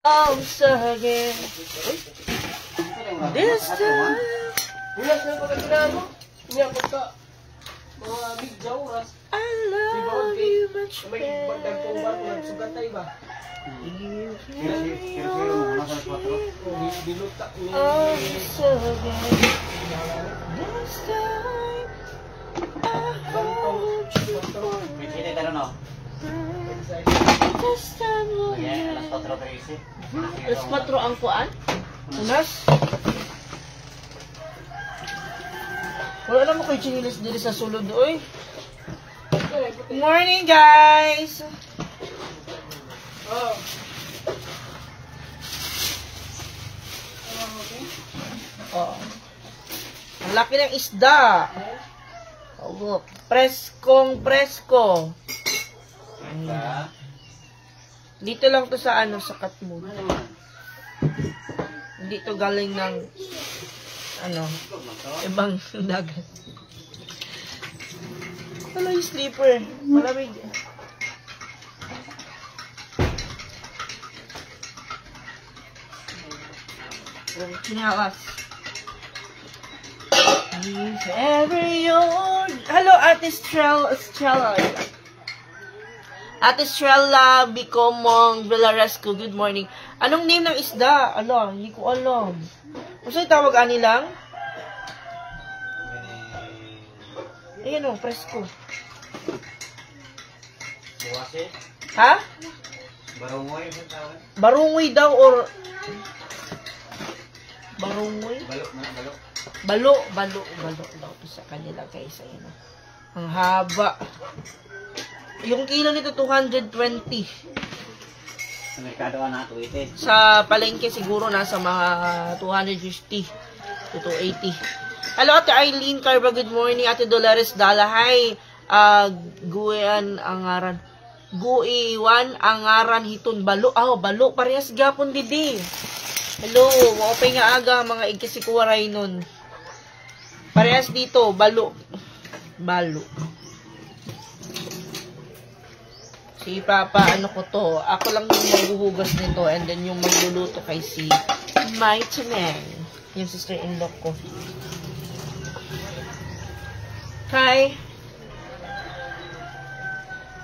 Again. This time. I love you much better. You again. This time. I hold you for me. This time will be. Alas 4 ang kuan? Unas? Wala naman kayo chinilis diri sa sulod, oy. Good morning, guys! Oh. Ang laki ng isda. Oh, preskong presko. Dito lang to sa ano, sa Katmon. Hindi to galing ng ano, ibang dagat. Wala yung sleeper. Malamig. Chinawas. If ever you're... Hello, Ate Estrella. Ate Estrella Bicomong Villaresco, good morning. Anong name ng isda? Ala, hindi ko alam. Masa'y tawag ani lang? Ayan o, presko. Ha? Barungoy. Barungoy daw or... Barungoy? Balo daw sa kanila kaysa yun. Ang haba. Yung kilo nito 220. Sa merkado na ito ito. Sa palengke siguro nasa mga 250 to 280. Hello, Ate Eileen Carba, good morning. Ate Dolores Dala, hi. Guian Angaran. Guiwan Angaran hiton balo. Balo parehas gapon didi. Hello, maopay nga aga mga igkasikuwaray nun. Parehas dito, balo. Si Papa, ano ko to, ako lang yung maghuhugas nito and then yung magluluto kay si Mighty Man, yung sister-in-law ko. Kay,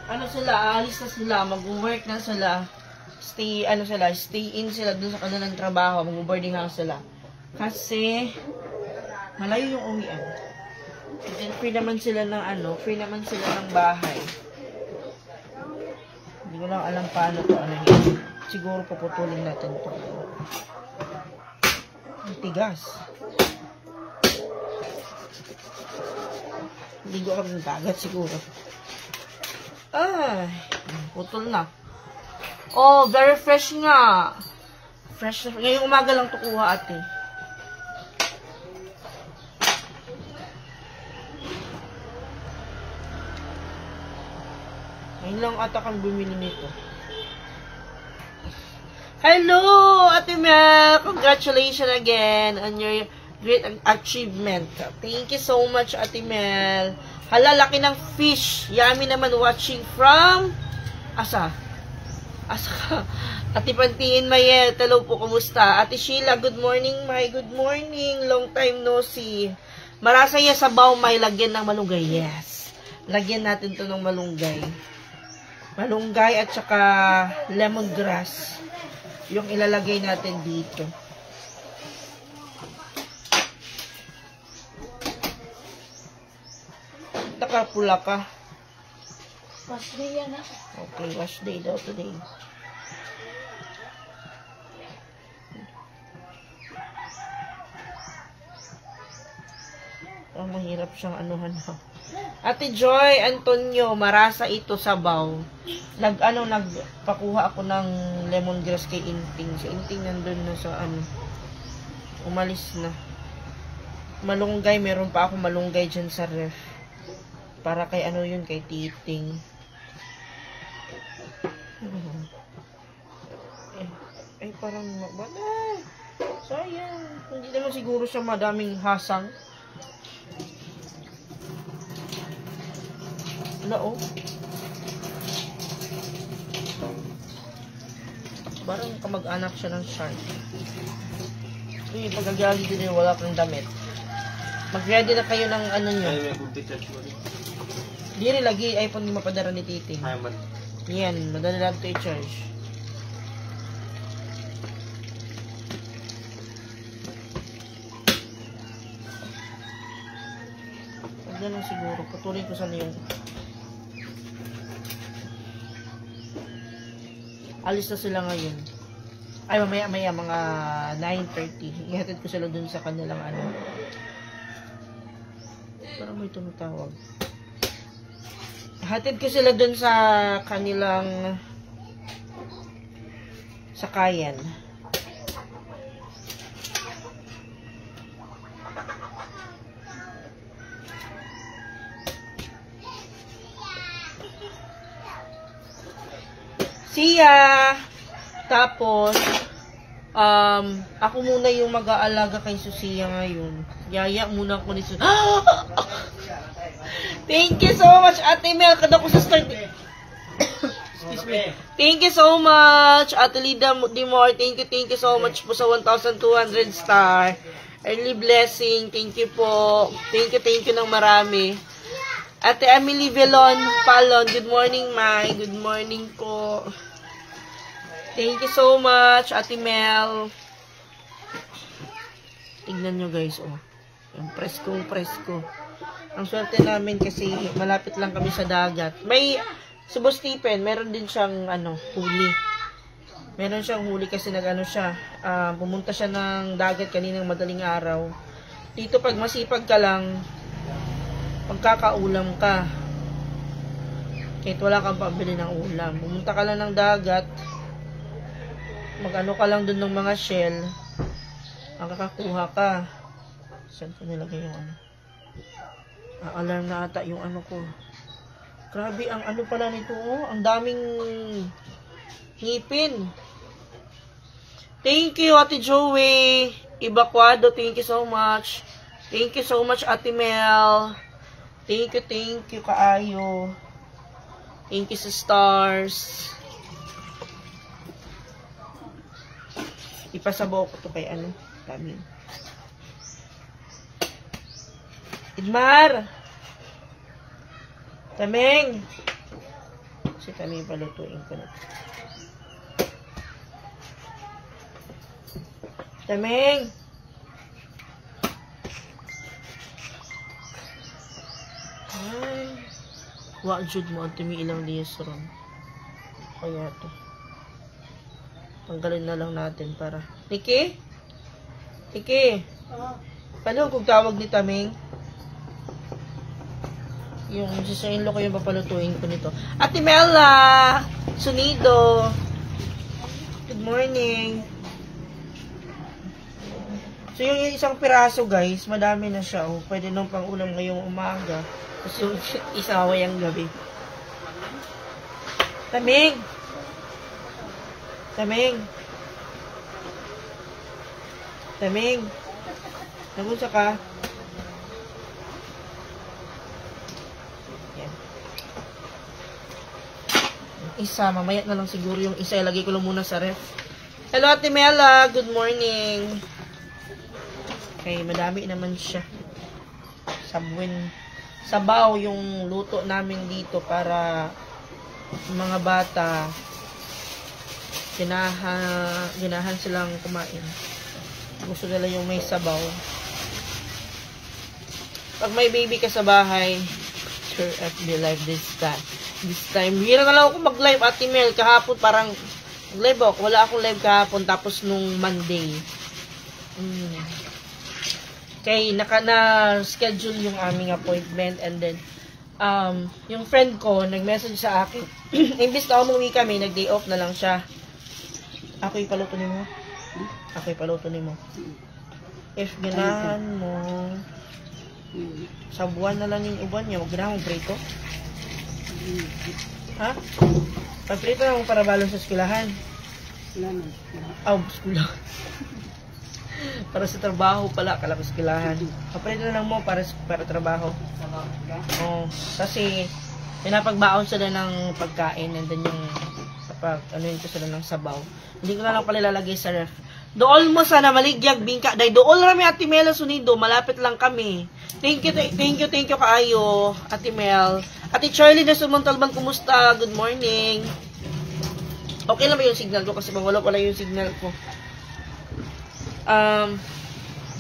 ano sila, alis na sila, mag-work na sila, stay in sila dun sa kanilang trabaho, mag-boarding house sila. Kasi, malayo yung uwian. And then, free naman sila ng bahay. Hindi ko lang alam paano to, siguro puputulin natin to. Ang tigas. Hindi ko alam ng dagat siguro. Ay, putol na. Oh, very fresh nga. Fresh na. Ngayong umaga lang to kuha, ate. Ngayon lang ata kang bumili nito. Hello, Ate Mel! Congratulations again on your great achievement. Thank you so much, Ate Mel. Hala, laki ng fish. Yummy naman watching from... Asa ka? Ate Pantiin Mayet, hello po, kumusta? Ate Sheila, good morning, May. Good morning. Long time no see. Marasaya sa baw, May. Lagyan ng malunggay. Yes. Lagyan natin to ng malunggay. Malunggay at saka lemongrass. Yung ilalagay natin dito. Nakapula ka. Wash day yan, Okay, wash day daw today. Mahirap siyang anuhan ha. Ate Joy Antonio, marasa ito sabaw. Nagpakuha ako ng lemongrass kay Inting. Si Inting nandun na sa umalis na. Malunggay, meron pa ako malunggay dyan sa ref. Para kay yun, kay Titing. Ay, parang wala. Sayang. Hindi naman siguro siya madaming hasang. Wala, oh. Parang kamag-anak siya ng shark. Uy, pagkagali din wala kang damit. Mag-ready na kayo ng ano nyo. Ay, may computer mo rin. Di rin lagi iPhone yung mapadara ni Titing. Ay, man. Yan, madali lang ito i-charge. Huwag na lang siguro. Patuloy ko sana yung... Alis na sila ngayon. Ay, mamaya mga 9:30. Ihatid ko sila dun sa kanilang ano. Parang may tumatawag. Hatid ko sila dun sa kanilang sakayan. Siya! Tapos, ako muna yung mag-aalaga kay Susia ngayon. Yaya muna ako ni Susia. Thank you so much, Ate Mel. Kada ko sa start. Excuse me. Thank you so much, Ate Lida Dimor. Thank you so much po sa 1,200 star. Early blessing. Thank you po. Thank you ng marami. Ate Emily Velon Palon. Good morning, Mai. Good morning po. Thank you so much, Ate Mel. Tignan nyo guys, oh. Yung presko. Ang swerte namin kasi malapit lang kami sa dagat. May Subo Stephen, meron din siyang huli. Meron siyang huli kasi nag-ano siya. Pumunta siya ng dagat kaninang madaling araw. Dito pag masipag ka lang, pagkakaulam ka. Kahit wala kang pambili ng ulam. Pumunta ka lang ng dagat, mag-ano ka lang dun ng mga shell, makakakuha ka. Saan ko nilagay yung ano? Alarm na ata yung ano ko. Grabe, ang ano pala nito, oh. Ang daming ngipin. Thank you, Ate Joey. Ibakwado, thank you so much. Thank you so much, Ate Mel. Thank you, kaayo. Thank you sa stars. Ipasabaw ko to kay Tamin. Idmar! Tameng! Si Tameng palutuin ko na. Tameng! Ay! Wajud mo ang timi ilang liyas ron. Kaya to. Tanggalin na lang natin para. Niki? Paano kung tawag ni Tameng? Yung sisainlo ko yung papalutuin ko nito. Ate Mela! Sunido! Good morning! So yung isang piraso guys, madami na siya. Oh. Pwede nung pang ulam ngayong umaga. Tapos yung isaway ang gabi. Tameng! Nagunsa ka? Yan. Isa, mamaya na lang siguro yung isa. Ilagay ko lang muna sa ref. Hello, Ate Mela. Good morning. Okay, madami naman siya. Sabaw yung luto namin dito para mga bata ginahan silang kumain. Gusto nila yung may sabaw. Pag may baby ka sa bahay, sure FB live this time. Hira na lang ako mag-live, Ate Mel. Kahapon parang live ako. Wala akong live kahapon tapos nung Monday. Okay, na-schedule yung aming appointment and then yung friend ko nag-message sa akin. Imbis na umuwi kami, nag-day off na lang siya. Ako ipaluto ni mo. If ganahan mo, sa buwan na lang yung uban niya, huwag ganahan mo prito. Ha? Pagprito na mo para balon sa eskwelahan. Eskwelahan. Para sa trabaho pala, kala ko eskwelahan. Pagprito na lang mo para trabaho. Kasi pinapagbaon sila ng pagkain and then yung pag ano yun ko sila ng sabaw. Hindi ko na lang pala ilalagay sa ref. Dool mo sana maligyag bingka. Dahil dool rami Ate Mel Sunido. Malapit lang kami. Thank you kaayo, Ate Mel. Ate Charlie na Sumontalban, kumusta? Good morning. Okay lang ba yung signal ko? Kasi wala pala yung signal ko.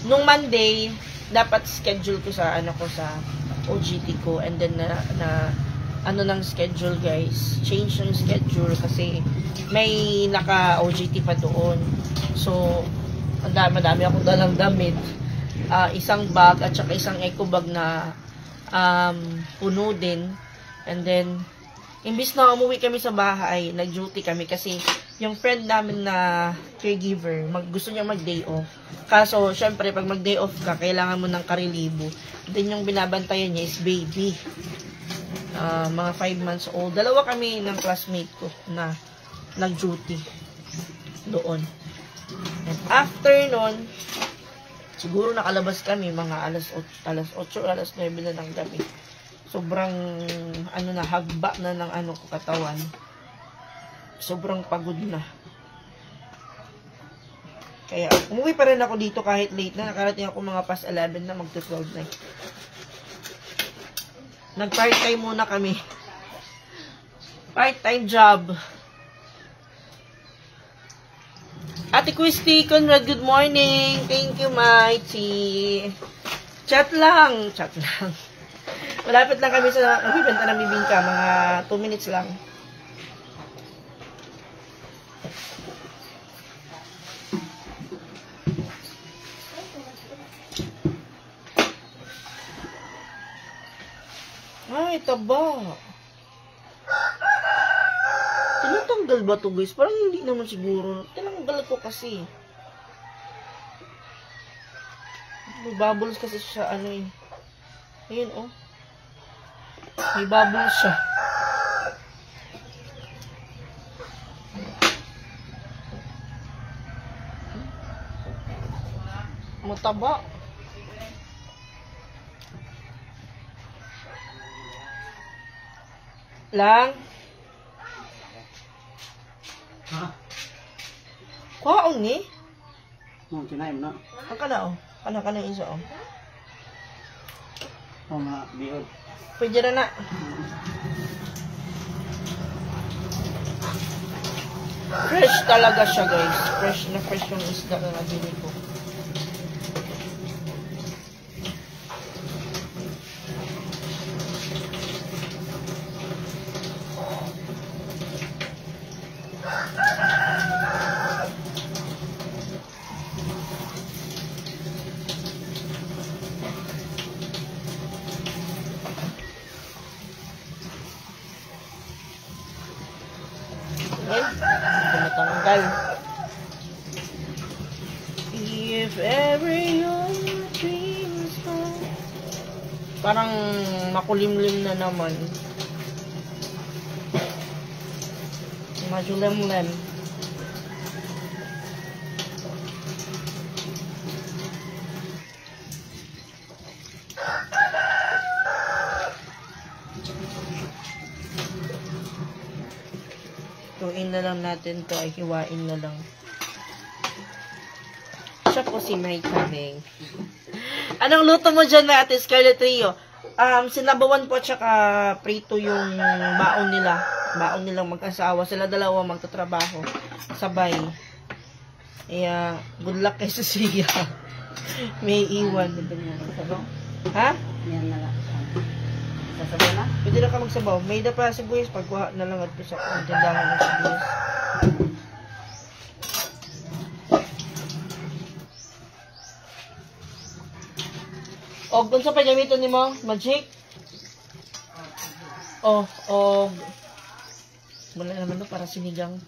Nung Monday, dapat schedule ko sa sa OGT ko, and then ng schedule guys, change ng schedule kasi may naka OGT pa doon. So madami akong dalang damit, isang bag at saka isang eco bag na puno din, and then imbis na umuwi kami sa bahay, nag-duty kami kasi yung friend namin na caregiver, gusto niya mag-day off. Kaso, syempre, pag mag-day off ka, kailangan mo ng karelibo. Then, yung binabantayan niya is baby. Mga 5 months old. Dalawa kami ng classmate ko na nag-duty doon. And after nun, siguro nakalabas kami mga alas 8 o alas 9 na ng gabi. Sobrang hagba na ng ko katawan. Sobrang pagod na. Kaya umuwi pa rin ako dito kahit late na. Nakarating ako mga past 11 na, mag-12 na. Nag-part-time muna kami. Part-time job. Ate Christy Conrad, good morning. Thank you, Mighty. Chat lang. Malapit lang kami sa nagbibenta ng bibingka. Mga 2 minutes lang. Ay, taba. Tinatanggal ba ito, guys? Parang hindi naman siguro. Tinanggal ko kasi. May bubbles kasi siya, eh. Ayun, oh. May bubbles siya. Mataba. Lang. Ha? Kwaon ni? Kinain mo na. Ang kana, oh. Kana isa, oh. Mga bihod. Pwede na na. Fresh talaga siya, guys. Fresh na fresh yung isda na nabili ko. Tumatanggal. If ever your dreams come. Parang makulimlim na naman. Majulemlem. Tuin na lang natin to, ay hiwain na lang. Siya po si May Kaming. Anong luto mo dyan na Ate Scarlett Rio? Sinabawan po at saka prito yung baon nila. Baon nilang mag-asawa. Sila dalawa magtatrabaho. Sabay. Kaya, good luck kay Susiya. May iwan. Ha? Yan na lang. Sasabaw na? Pwede na ka magsabaw. May na pa sibuyas. Pagkuha na lang at sa tindahan ng sibuyas. O, kung sa pagamitan ni mo, magic? O, wala naman no, para sinigang.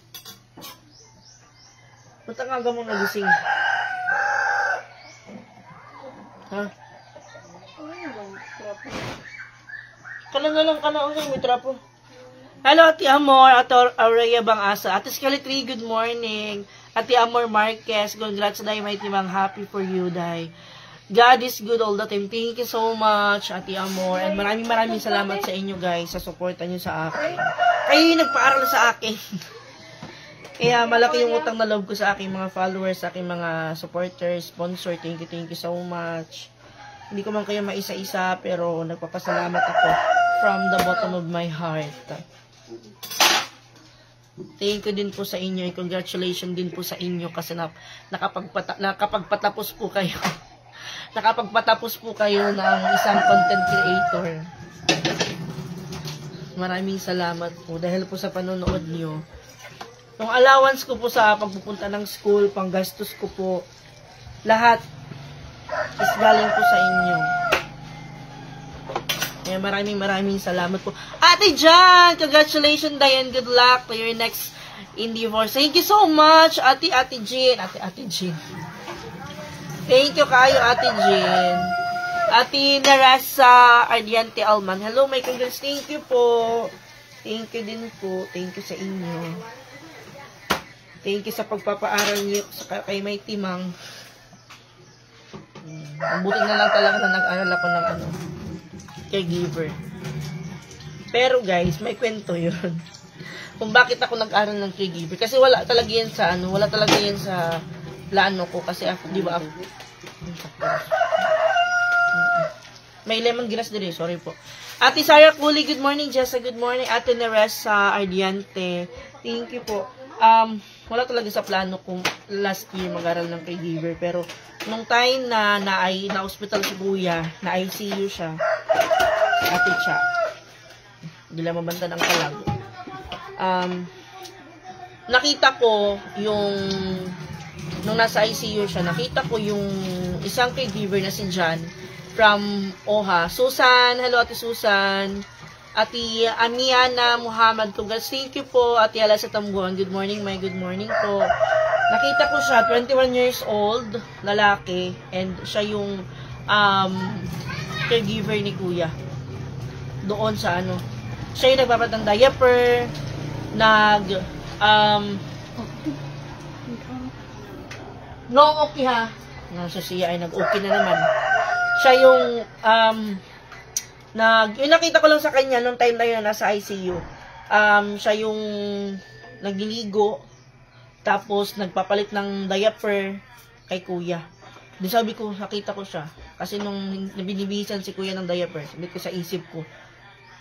Punta nga gamong nagising. Ha? Kala na lang ka na ulit, may trapo. Hello, Ate Amor, Ate Aurea Bangasa. Ate Scarlett Lee, good morning. Ate Amor Marquez, congrats na may timang happy for you, Day. God is good all the time. Thank you so much, Ate Amor. And maraming salamat sa inyo, guys, sa suporta nyo sa akin. Kayo yung nagpaaral sa akin. Kaya malaki yung utang na loob ko sa aking mga followers, sa aking mga supporters, sponsor. Thank you so much. Hindi ko man kayo maisa-isa, pero nagpapasalamat ako from the bottom of my heart. Thank you din po sa inyo. Congratulations din po sa inyo kasi nakapagpatapos po kayo. Nakapagpatapos po kayo ng isang content creator. Maraming salamat po dahil po sa panonood nyo. Yung allowance ko po sa pagpupunta ng school, panggastos ko po, lahat is galing po sa inyo. Kaya maraming salamat po. Ate Jan, congratulations Diane, good luck to your next endeavors. Thank you so much, Ate Jean. Ate Jean. Thank you kayo, Ate Jean. Ate Narasa Ardiante Alman. Hello, my congrats. Thank you po. Thank you din po. Thank you sa inyo. Thank you sa pagpapaaral niyo kay may timang. Buti na lang talaga na nag-aral ako ng caregiver. Pero guys, may kwento yun. Kung bakit ako nag-aral ng caregiver. Kasi wala talaga yan sa wala talaga yan sa plano ko. Kasi ako, di ba ako, may lemongrass din eh, sorry po. Ate Sarah Cooley, good morning. Jessa, good morning. Ate Neresa Ardiante, thank you po. Wala talaga sa plano kung last year mag-aral ng caregiver. Pero, nung time na na-hospital si Kuya, na-ICU siya, Ate Cha, hindi lang mabanta ng kalag. Nakita ko yung, nung nasa ICU siya, nakita ko yung isang caregiver na si John from OHA. Susan, hello Ate Susan. Ate Amiana Muhammad, congrats. Thank you po. Ate Ala sa Tambuan, good morning, good morning po. Nakita ko siya, 21 years old, lalaki, and siya yung caregiver ni Kuya. Doon sa siya yung nagpapat ng diaper, no, okay ha. Nasa siya ay nag-okay na naman. Siya yung, yung nakita ko lang sa kanya nung time na yun nasa ICU. Siya yung nagliligo, tapos nagpapalit ng diaper kay Kuya. Di sabi ko, nakita ko siya. Kasi nung binibihisan si Kuya ng diaper, sabi ko sa isip ko,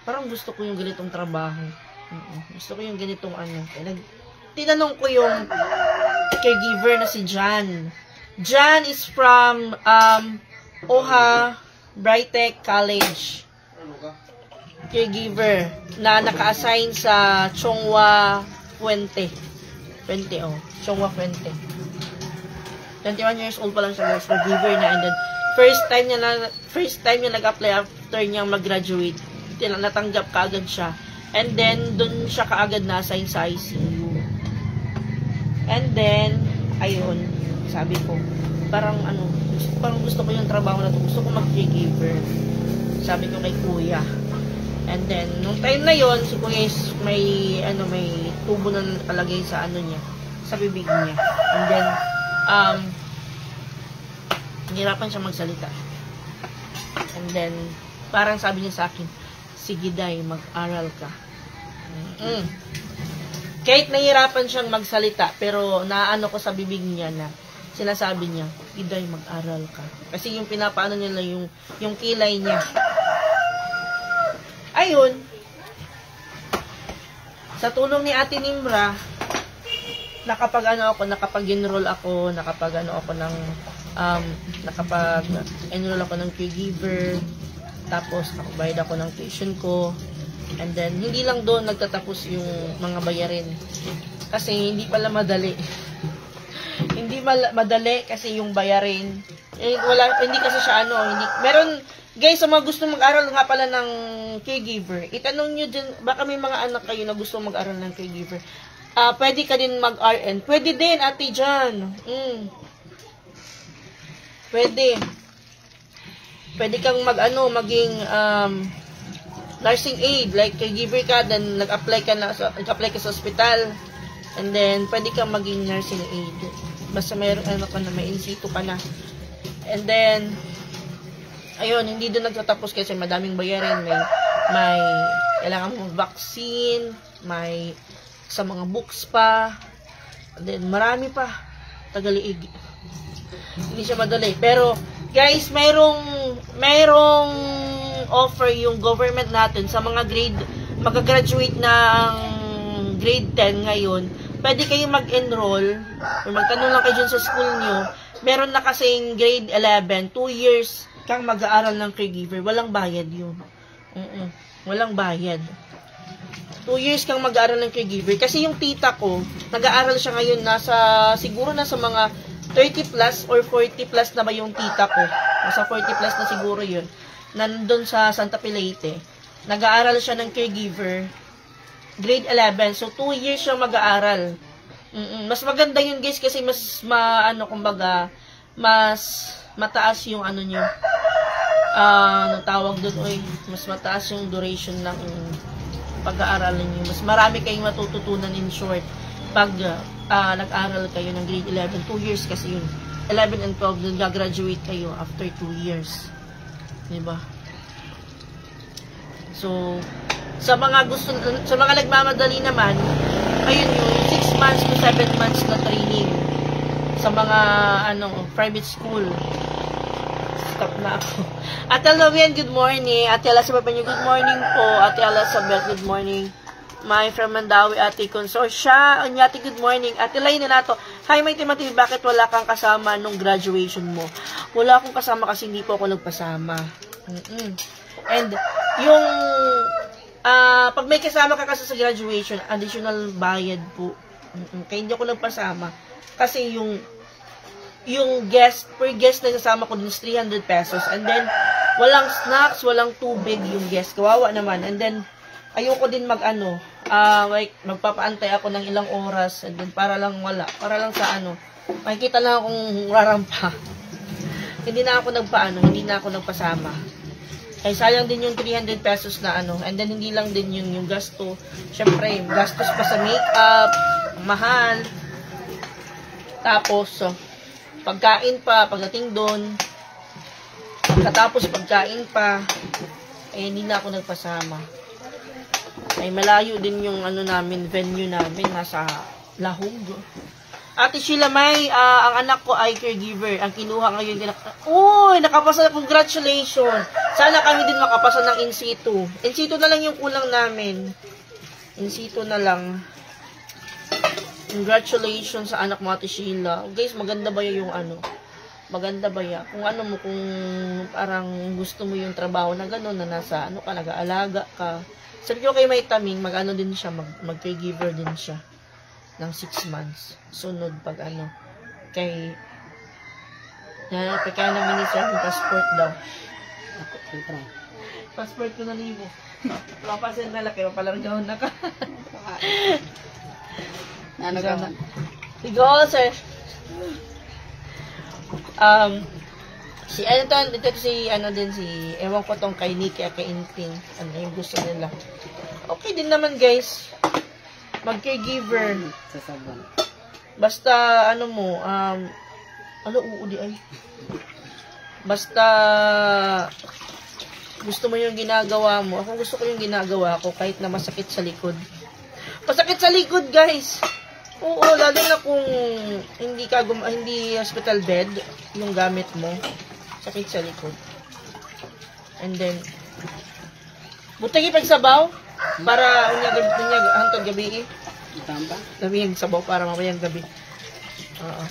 parang gusto ko yung ganitong trabaho. Gusto ko yung ganitong tinanong ko yung caregiver na si Jan. Jan is from OHA Brightech College. Caregiver na naka-assign sa Chongwa Fuente. Chongwa Fuente. 21 years old pa lang siya, guys. Caregiver na. And then, first time niya nag-apply after niyang mag-graduate. Natanggap kaagad siya. And then, dun siya kaagad na-assign sa ICU. And then, ayun, sabi ko, parang gusto ko yung trabaho na to. Gusto ko mag-caregiver. Sabi ko kay Kuya. And then, nung time na yon si Kuya is may tubo na nakalagay sa niya, sa bibig niya. And then, nahirapan siya magsalita. And then, parang sabi niya sa akin, sige Day, mag-aral ka. Kahit nahirapan siyang magsalita, pero naano ko sa bibig niya na sinasabi niya, Day, mag-aral ka. Kasi yung pinapaano niya lang yung kilay niya. Ayun, sa tulong ni Ate Nimra, nakapag-enroll ako ng caregiver, tapos nakabayad ako ng tuition ko, and then, hindi lang doon nagtatapos yung mga bayarin. Kasi hindi pala madali. Hindi madali kasi yung bayarin. Hindi kasi siya meron, guys, sa mga gusto mag-aral nga pala ng caregiver, itanong nyo din, baka may mga anak kayo na gusto mag-aral ng caregiver. Pwede ka din mag-RN. Pwede din, Ate Jan. Pwede kang maging nursing aid, like caregiver ka, then nag-apply ka sa hospital, and then pwede kang maging nursing aid. Basta mayroon may in situ ka na. And then, ayun, hindi doon nagtatapos kasi madaming bayarin. May kailangan mong vaccine, may sa mga books pa, And then, marami pa. Tagaliig. Hindi siya madali. Pero, guys, mayroong offer yung government natin sa mga mag-graduate ng grade 10 ngayon. Pwede kayong mag-enroll or magtanong lang kayo dyan sa school nyo. Meron na kasing grade 11, 2 years kang mag-aaral ng caregiver. Walang bayad yun. Walang bayad. 2 years kang mag-aaral ng caregiver. Kasi yung tita ko, nag-aaral siya ngayon siguro nasa mga 30 plus or 40 plus na ba yung tita ko. Nasa 40 plus na siguro yun. Nandun sa Santa Pilate. Nag-aaral siya ng caregiver. Grade 11. So, 2 years siyang mag-aaral. Mas maganda yun, guys, kasi mas mataas yung nyo. Tawag doon, mas mataas yung duration ng pag-aaralan nyo. Mas marami kayong matututunan in short pag nag-aral kayo ng grade 11. 2 years kasi yun. 11 and 12, dun gagraduate kayo after 2 years. Diba? So, sa mga nagmamadali naman, ayun yung 6 months to 7 months na training sa mga private school. Stop na ako. Ate Lovian, good morning. Ate Elizabeth, good morning po. Ate Elizabeth, good morning. My from Mandawi, Ate Consortia. Ate, good morning. Ate Laina nato. Hi, may Timothy, bakit wala kang kasama nung graduation mo? Wala akong kasama kasi hindi po ako nagpasama. And yung pag may kasama ka kasi sa graduation, additional bayad po. Kaya hindi ako nagpasama. Kasi yung per guest na kasama ko dun is 300 pesos. And then, walang snacks, walang tubig yung guest. Kawawa naman. And then, ayoko din like, magpapaantay ako ng ilang oras. And then, para lang sa makikita lang akong rarampa. Hindi na ako nagpasama. Ay, sayang din yung 300 pesos na and then hindi lang din yun yung gasto. Syempre, gastos pa sa makeup, mahal. Tapos, pagkain pa, pagdating doon, katapos pagkain pa, hindi na ako nagpasama. Ay, malayo din yung venue namin, nasa Lahog. Ate Sheila May, ang anak ko ay caregiver. Ang kinuha ngayon, nakapasa na, congratulations. Sana kami din makapasa ng in situ. In situ na lang yung kulang namin. In situ na lang. Congratulations sa anak mo, Ate Sheila. Guys, maganda ba yung maganda ba ya? Kung kung parang gusto mo yung trabaho na gano'n, na nasa ka, nag-aalaga ka. Sabi ko kay May Taming, din siya, mag-caregiver din siya. Ng 6 months. Sunod pag kay kaya ng minister ng passport daw. Passport ko na libo. Papasin na laki, mapalargaw na ka. Sigo, sir. Si ewan ko tong kay Nikki at kay Inting. Yung gusto nila. Okay din naman, guys. Mag-caregiver. Basta, basta, gusto mo yung ginagawa mo. Ako gusto ko yung ginagawa ko kahit na masakit sa likod. Masakit sa likod, guys. Oo, lalo na kung hindi hospital bed yung gamit mo. Sakit sa likod. And then, butagi pagsabaw. Para unyag hantod gabi gabi yung sabaw para mamayang gabi. Oo.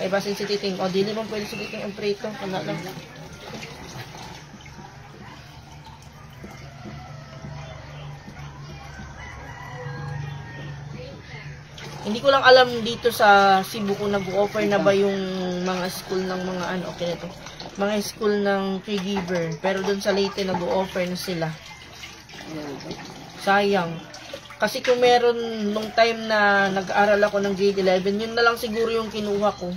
Kaya basin si Titing. Di naman pwede si Titing ang prito. Wala lang. Hindi ko lang alam dito sa Cebu kung nag-offer na ba yung mga school ng mga mga school ng caregiver. Pero doon sa Leyte nag-offer na sila. Sayang. Kasi kung meron nung time na nag-aaral ako ng grade 11, yun na lang siguro yung kinuha ko.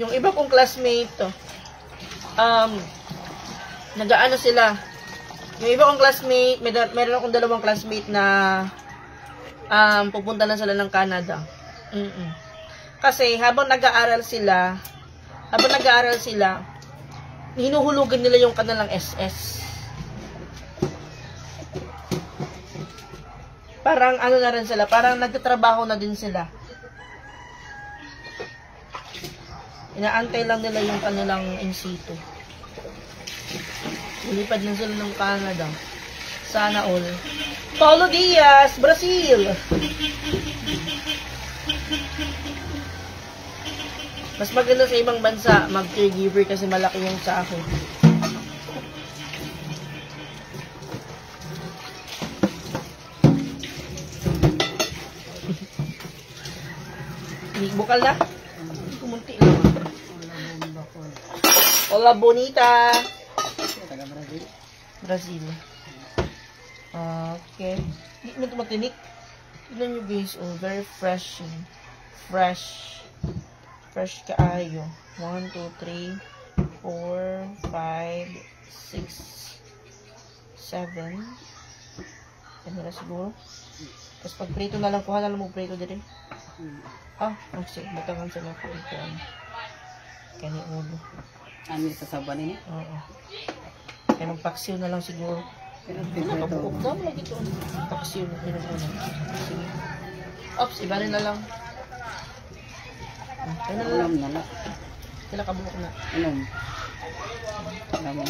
Yung iba kong classmate, nag-aano sila. Yung iba kong classmate, meron akong 2 classmate na pupunta na sila ng Canada. Kasi habang nag-aaral sila, hinuhulugan nila yung kanilang SS. Parang ano na rin sila, parang nagtatrabaho na din sila. Inaantay lang nila yung kanilang in situ. Lilipad na sila ng Canada. Sana all. Paulo Diaz, Brazil! Mas maganda sa ibang bansa, mag-caregiver kasi malaki yung sahod. Bukal na? Kumunti lang. Hola, bonita! Taga Brazil. Brazil. Okay. Hindi mo ito matinik. Tignan nyo guys, oh, very fresh. Fresh. Fresh kaayo. 1, 2, 3, 4, 5, 6, 7. Yan na siguro. Tapos pag prito na lang, kuha na lang mo prito din. Okay. Butangan sa mga prito. Kani ulo. Ano yung sasaban niya? Oo. Kaya magpaksiw na lang siguro. Nakabuok na mo lagi ito. Paksiw na pinag-una. Sige. Ops, iba rin na lang. Kaya na lang. Alam na lang. Sila kabuok na. Alam. Alam mo.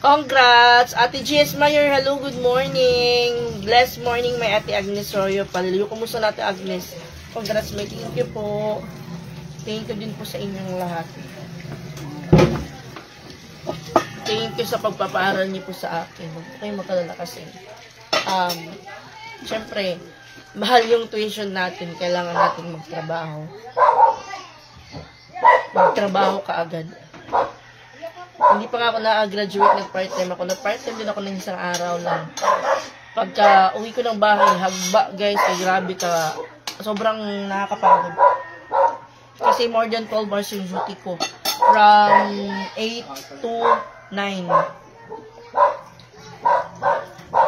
Congrats! Ate G.S. Mayer, hello, good morning. Blessed morning, may Ate Agnes Royo. Paliliw, kumusta na Ate Agnes? Congrats, may thank you po. Thank you din po sa inyong lahat. Thank you sa pagpapaaral niyo po sa akin. Huwag po kayong makalala kasi. Siyempre, mahal yung tuition natin. Kailangan natin magtrabaho. Magtrabaho kaagad. Hindi pa nga ako na-graduate, nag-part-time ako. Nag-part-time din ako ng isang araw lang. Pagka uwi ko ng bahay, hagba guys, ay grabe ka. Sobrang nakakapagod. Kasi more than 12 hours yung duty ko. From 8 to 9.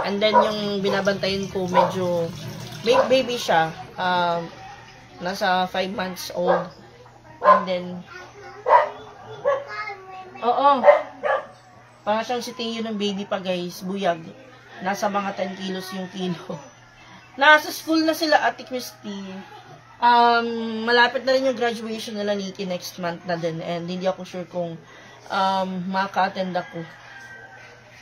And then yung binabantayan ko, medyo baby siya. Nasa 5 months old. And then, oo. Parang siyang si Teo ng baby pa guys. Buyag. Nasa mga 10 kilos yung kilo. Nasa school na sila, Ate Christy. Malapit na rin yung graduation nila Nikki next month na din. And hindi ako sure kung maka-attend ako.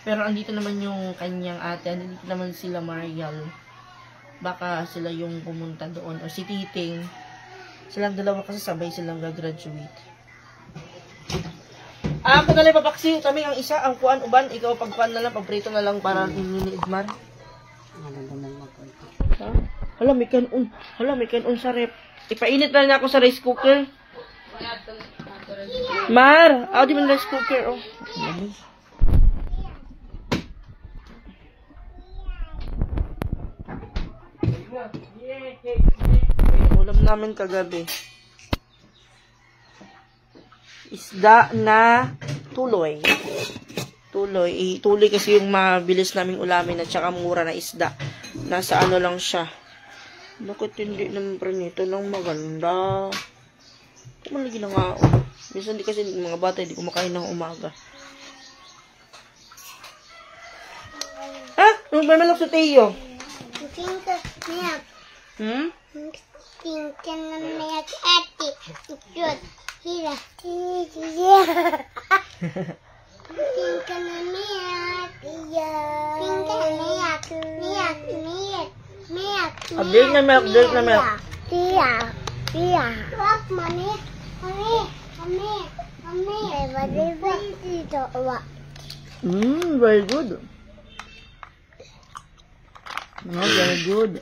Pero andito naman yung kanyang ate. Andito naman sila Mariel. Baka sila yung pumunta doon. O si Titing. Silang dalawa kasi sabay silang gagraduate. Ako na lang papaksi. Kami ang isa, ang kuan uban. Ikaw pagkuan na lang, pagprito na lang para ininiidman. Ha? Hala, may kanon. Hala, may kanon sa rep. Ipainit na rin ako sa rice cooker. Mar! Di mo rice cooker, oh. Ulam namin kagabi. Isda na tuloy. Tuloy kasi yung mabilis naming ulamin at saka mura na isda. Nasa ano lang siya. Bakit hindi naman pranito lang maganda? Kumalagi na nga ako. Minsan di kasi mga bata hindi kumakain ng umaga. Ano ba malak sa Teo? Tingkan na milk ate. Good. Hira. Tingkan na milk. Tingkan na milk. Update na milk. Tia. Wap, mami. Very good. Very good.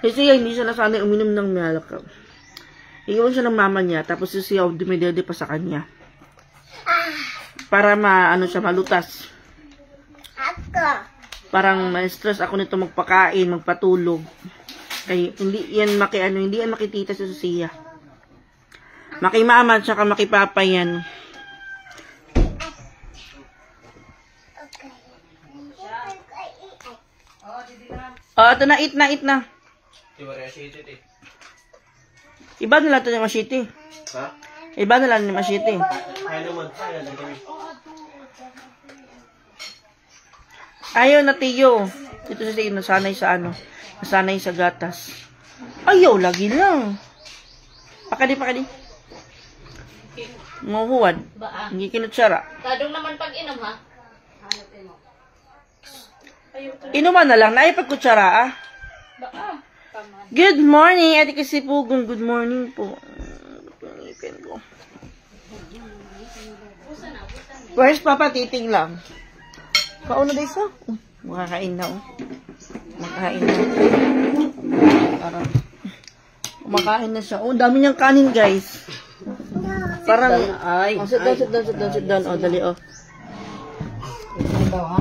Kasi hindi siya nasanay uminom ng milk. Iiwan siya ng mama niya, tapos siya dumidede pa sa kanya. Para siya malutas. Parang ma-stress ako nito magpakain, magpatulog. Kaya hindi yan makitita sa Susiya. Makimama, tsaka makipapa yan. Ito na, eat na. Iba nila ito yung masiti. Ha? Iba nila yung masiti. Ay naman. Ayaw na tiyo. Dito sa tiyo, nasanay sa ano. Nasanay sa gatas. Ayaw, lagi lang. Pakadi. Mahuhuwad. Hindi kinutsara. Kadong naman pag inom, ha? Inuman na lang. Naipagkutsara, ah. Good morning, Ate Kasipugon. Good morning po. Ipin ko. Where's Papa? Titing lang. Kauna na isa? Makakain na, oh. Makakain na. Parang, kumakain na siya. Oh, dami niyang kanin, guys. Parang, Ay. oh, sit down. Oh, dali, oh. Ito daw, ha?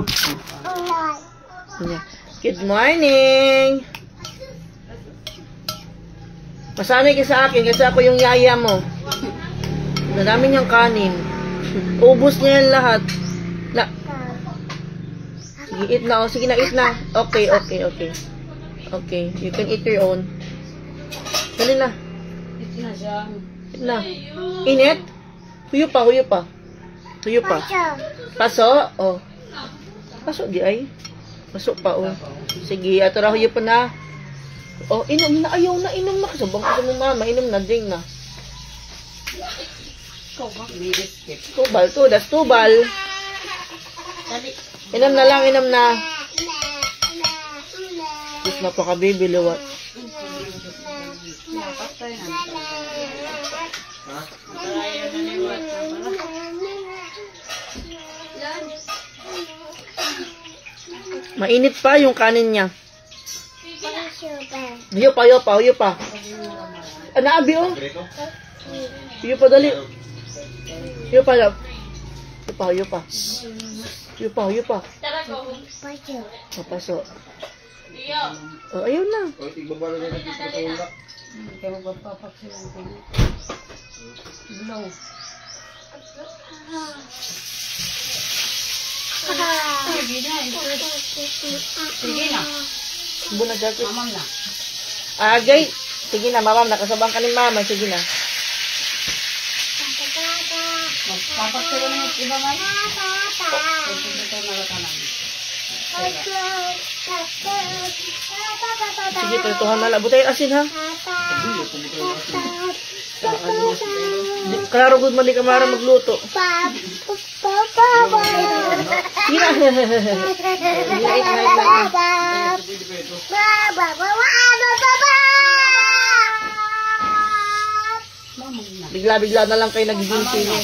Yeah. Good morning! Masanay ka sa akin kasi ako yung yaya mo. Nadami niyang kanin. Ubus niya yan lahat. Sige, eat na. Oh. Sige na, eat na. Okay. Okay, you can eat your own. Dali na. Ito na siya. Eat na. Init? Huyo pa. Paso? Oh. Paso di ay. Paso pa, oh. Sige, ato ra huyo pa na. Oh, inom na. Ayaw na, inom na. Kasabang ko mo mama. Inom na, drink na. Tubal to. Das tubal. Inom na lang, inom na. Tapos napaka-baby liwat. Mainit pa yung kanin niya. Huyo pa. Naabi, oh. Huyo pa, dali. Huyo pa. Papaso. Oh, ayaw na. Kaya magpapapaksilan ko. Blow. Sige na. Buna jacket. Mamam na. Agay. Sige na, mamam. Nakasabang ka ni mama. Sige na. Magpapaksilan na yung iba man. Ito nalatanan. Sige, tutuhan na lang. Butay asin, ha? Klaro, good mali ka mara magluto. Sige na. Bigla-bigla na lang kayo nag-ginti niyo.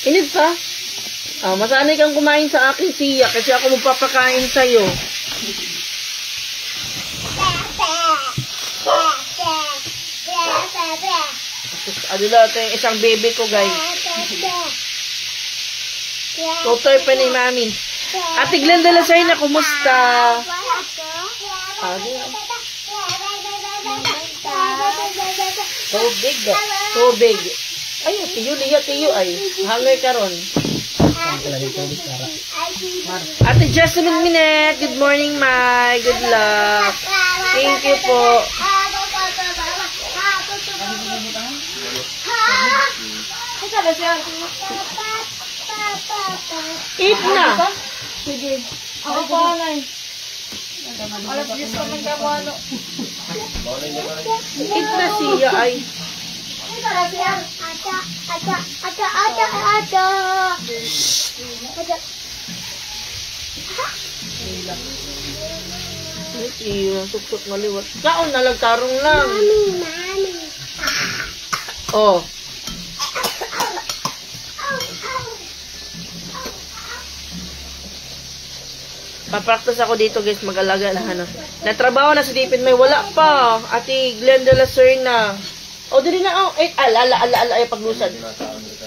Init pa. Ah, masanay kang kumain sa akin, Sia, kasi ako magpapakain sa'yo. Ano natin yung isang baby ko, guys. Tutoy pa ni Mami. Ate Glenda Lacerna, kumusta? Tubig. Ay, tiyo ay. Hangay ka ron. Ate Jessamine Minette, good morning, Mai. Good luck. Thank you po. Eat na. Sige. Ako pa na. Alas 10 pa man ka ano. Eat na siya ay. Iya, suksok maliwat. Kaon na lang, tarong lang. Oh. Papraktos ako dito, guys, mag-alaga na ano. Natrabaho na sa Dipin, may wala pa. Ate Glenda Lacerna. O, dili na, oh. Eh, ala, ay paglusad.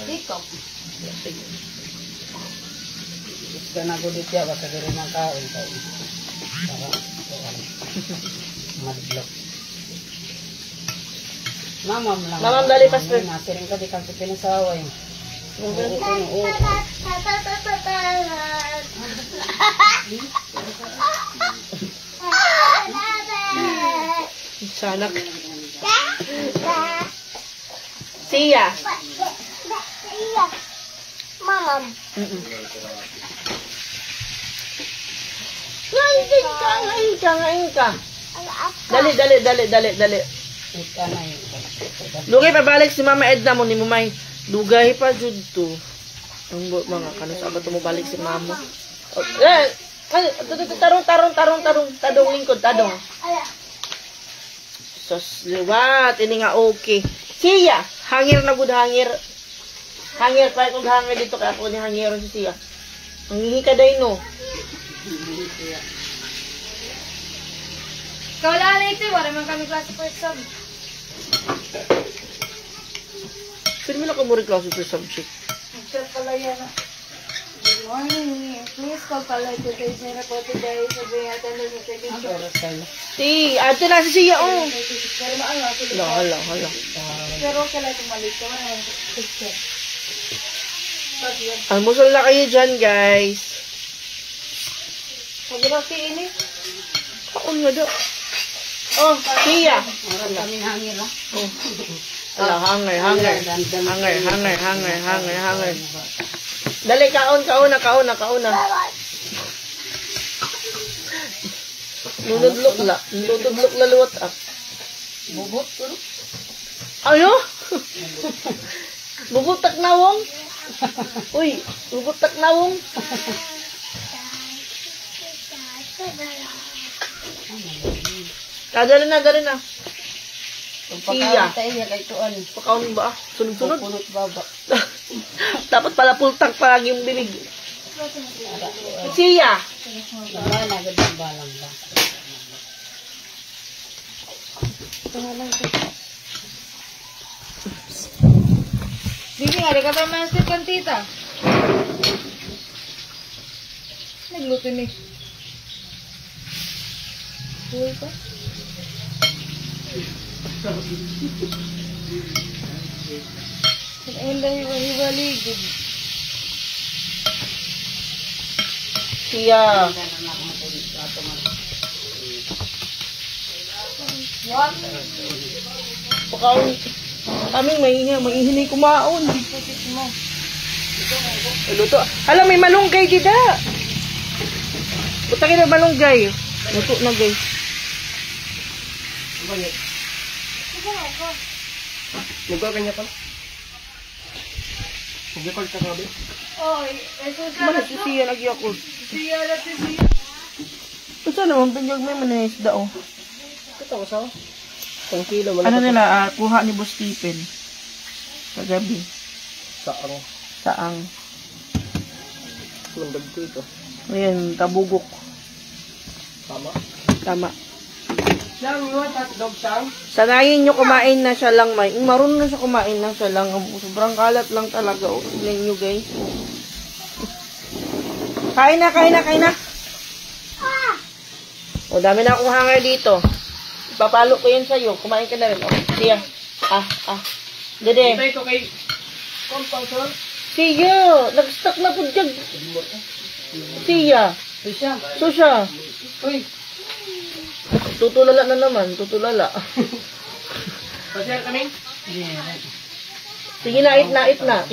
Dito. Kaya nagulit siya, baka rin ang kaon. Madblok. Mamam lang. Mamam, dali, pastor. Nasiring ka, di kang pinasawa yun. Sanak. Siya. Mama. Ngayon ka. Dali. Ika na yun. Lugay pabalik si Mama Edna mo ni mo may lugay pa jud to. Ang mga kano sa bato mo balik si Mama. Tarong lingkod, tadong. Sos, liwat, ini nga okay. Siya, hangir na gud hangir. Hangir pa kung hangir dito kaya ako ni hangir si Siya. Ang hihi ka day no. Ikaw lang ito, wala man kami klase for sub. Sino mo na kumuri klase sa subject? Nagchat pala yan. Good morning. Please call pala ito sa isang po today. Sabi natin na sa second Ang show. oras kayo. Ato na si Siya oh. Pero maano, Hala. pero kailan tumalik ko. Picture. Almusal na kayo dyan, guys. Sabi na si ini. Kaon nga daw. Oh, Siya. Oras kami hangin ha. Ala, hanger. Dali, kaon na. Nunudlok la luwat up. Bubot. Ano? Bubutak nawong? Uy, bubutak nawong? Dali na. Kung Siya. pagkain tayo, kay tuan. Pakaon ba? Sunod-sunod? Pulot baba. Dapat pala pultak pa yung bibig. Siya. Bala, gandang balang ba. Sige nga, ka pa master kang tita. Nagluto ni. Uy pa? Ayun lang yung hiwaligid. Siya. What? Pakaon. Kaming maihinay kumaon. Pusit mo. Luto. Alam, may malunggay dida. Butangin na malunggay. Luto na guys. Lugar kanya pa. Lugar ka sabi. Oy, eso Mana si Siya lagi ako. siya na si siya. Ito naman, pinyag may manis daw. Ito ko sa 1 kilo. Ano nila, kuha ni Boss Stephen. Kagabi. Saang. Saang. Landag ko ito. Ayan, tabugok. Tama. Sang, you want hot dog, Sang? Sanayin nyo kumain na siya lang, may. Marunong na siya kumain na siya lang. Sobrang kalat lang talaga. O, tignan nyo, guys. Kain na. O, dami na akong hanger dito. Ipapalo ko yun sa'yo. Kumain ka na rin. O, siya. Dede. Ito kay Compulsor. Siya. Nag-stuck na po dyan. Siya. Susya. Uy, Tutulala na naman. Tutulala. pasir kami? Sige na, eat na.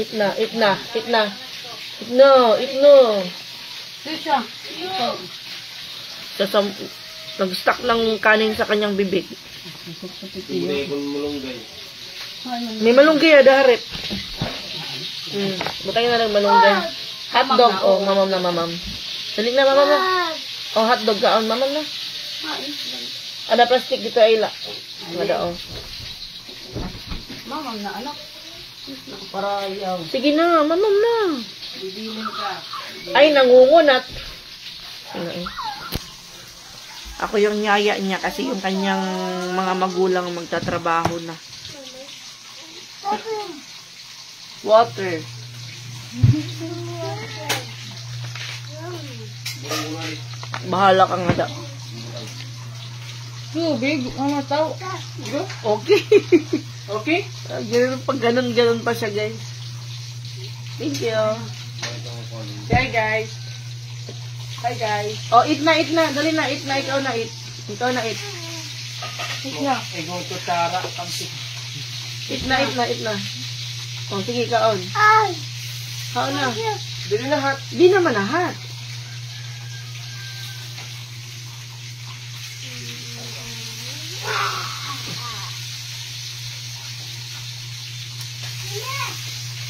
Susya. Nag-stuck ng kanin sa kanyang bibig. May malunggay, daharit. Butangin na ng malunggay. Hotdog. Oh, mamam na mamam. Salik na mamam na. Oh, hotdog kaon. Mamam na. Ada plastik dito ay la. Ada oh. Mamam na anak. Para yaw. Sige na, mamam na. Bibilin ka. Ay, nangungunat. Ako yung nyaya niya kasi yung kanyang mga magulang magtatrabaho na. Water. Bahala ka nga daw. Tubig, ano tao? Okay. Okay? Pag ganun pa siya, guys. Thank you. Hi guys. Hi guys. Oh, eat na. Dali na, eat na. Ikaw na, eat. Eat na. Igong tutara. Kamsik. Eat na. O, sige, kaon. Ay! Kaon na. Dili na hat. Di naman lahat.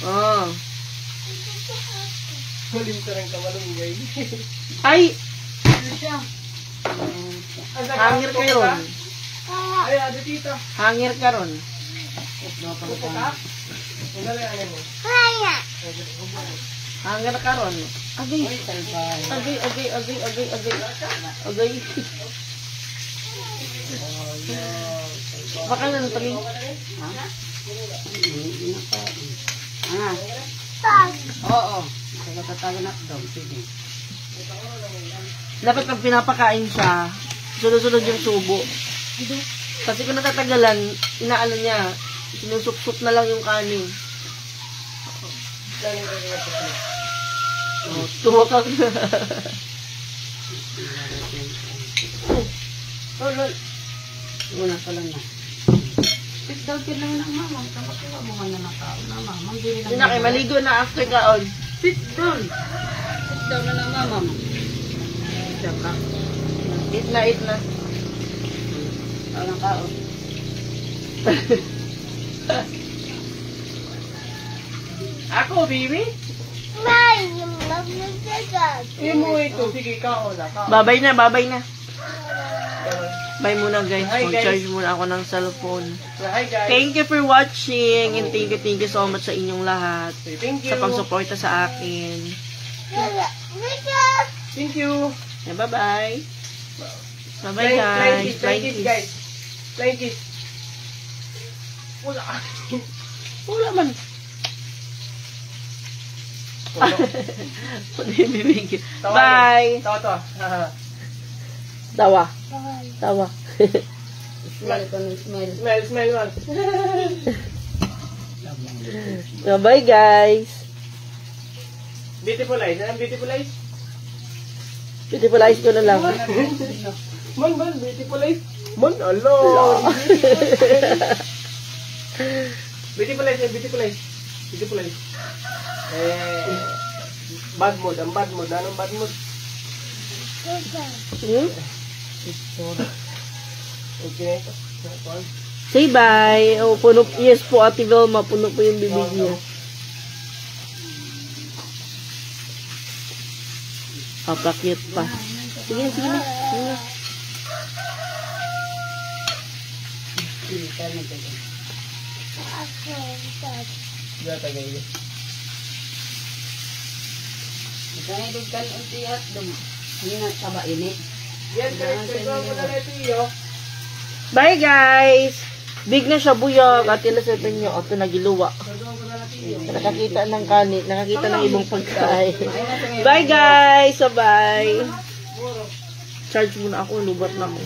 Oh. Hulim ka rin kamalunggay. Ay, Ano siya? hangir ka ron. Ay, adi tita. Hangir ka ron. Ang dali ano mo. Kaya! Hangir ka ron. Agay. Salbay. Agay. Baka na natin. Pag! Oo. Nagkakatago na daw. Sige. Dapat pag pinapakain siya, sunod-sunod yung subo. Kasi kung natatagalan, inaano niya, sinusuksok na lang yung kanin. Oh, tumakak na. Lol. Una pa lang na. Sit down ka lang ng mama. Tama ka bukan na nakaon na mama. Hindi na kayo, maligo na after kaon. Sit down. Sit down na lang mama. Diyan ka. Eat na. Alang kaon. Ako, baby? May! Magnasagat! Imo ito. Sige, kaon na. Kaon. Babay na. Bye muna guys. Hi, guys. Mag-charge muna ako ng cellphone. Hi guys. Thank you for watching and thank you so much sa inyong lahat. Thank you. Sa pagsuporta sa akin. Thank you. Yeah, bye-bye. Bye-bye guys. Flying kiss, guys. Flying kiss. Wala. Wala man. Pwede yung bibig. Bye. Tawa. Tawa. Smile ko ng smile. Smile once. Bye guys. Beautiful eyes. Anong beautiful eyes? Beautiful eyes ko na lang. Man, beautiful eyes. Man, alo. Beautiful eyes, beautiful eyes. Beautiful eyes. Bad mood. Ang bad mood. Anong bad mood? Okay. Say bye. Oh, puno. Yes po, Ate Velma. Puno po yung bibig niya. Papakyut pa. Sige na. Gata ganyan. Kaya dugkan unti at dum. Ini na taba ini. Yan, guys. Kaya ko na ito iyo. Bye guys. Big na siya buyog. At ila sa inyo. Ito nagiluwa. Nakakita ng kanin. Nakakita ng ibang pagkain. Bye guys. Bye. Charge muna ako. Lubat na ako.